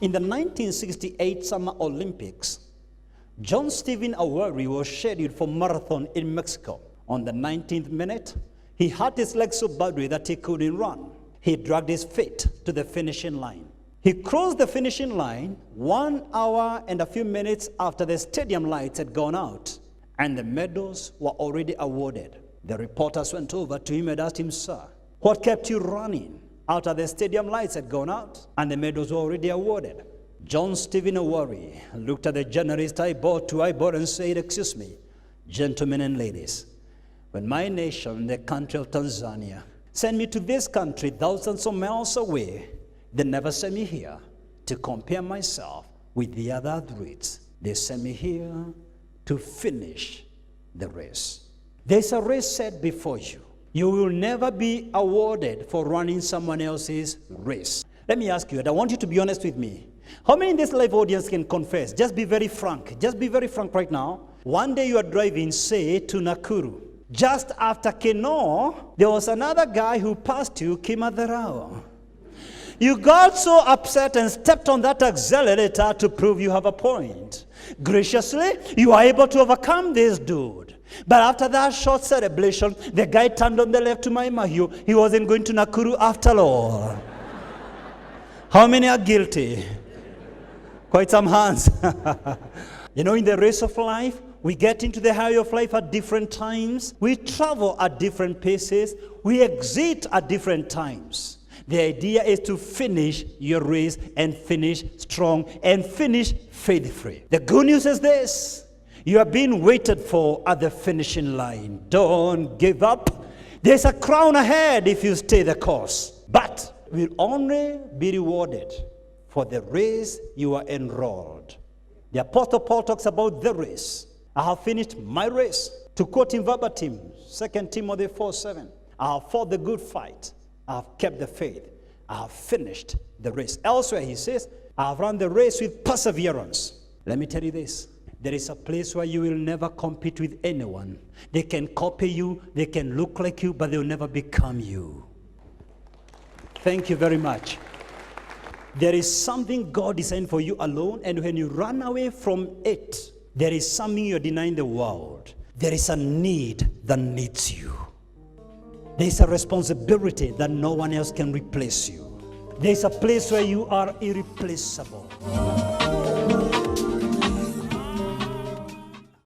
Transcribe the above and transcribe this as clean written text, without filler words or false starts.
In the 1968 Summer Olympics, John Stephen Awari was scheduled for marathon in Mexico. On the 19th minute, he hurt his leg so badly that he couldn't run. He dragged his feet to the finishing line. He crossed the finishing line 1 hour and a few minutes after the stadium lights had gone out, and the medals were already awarded. The reporters went over to him and asked him, "Sir, what kept you running after the stadium lights had gone out and the medals were already awarded?" John Stephen Awari looked at the journalist eyeball to eyeball and said, "Excuse me, gentlemen and ladies, when my nation, the country of Tanzania, sent me to this country thousands of miles away, they never sent me here to compare myself with the other athletes. They sent me here to finish the race." There's a race set before you. You will never be awarded for running someone else's race. Let me ask you, and I want you to be honest with me. How many in this live audience can confess? Just be very frank. Just be very frank right now. One day you are driving, say, to Nakuru. Just after Keno, there was another guy who passed you, Kimatharao. You got so upset and stepped on that accelerator to prove you have a point. Graciously, you are able to overcome this dude. But after that short celebration, the guy turned on the left to Maimahiu. He wasn't going to Nakuru after all. How many are guilty? Quite some hands. You know, in the race of life, we get into the highway of life at different times. We travel at different paces. We exit at different times. The idea is to finish your race and finish strong and finish faith-free. The good news is this: you are being waited for at the finishing line. Don't give up. There's a crown ahead if you stay the course. But will only be rewarded for the race you are enrolled. The Apostle Paul talks about the race. I have finished my race. To quote him verbatim, 2 Timothy 4:7. I have fought the good fight. I have kept the faith. I have finished the race. Elsewhere he says, I have run the race with perseverance. Let me tell you this. There is a place where you will never compete with anyone. They can copy you, they can look like you, but they will never become you. Thank you very much. There is something God designed for you alone, and when you run away from it, there is something you're denying the world. There is a need that needs you. There is a responsibility that no one else can replace you. There is a place where you are irreplaceable.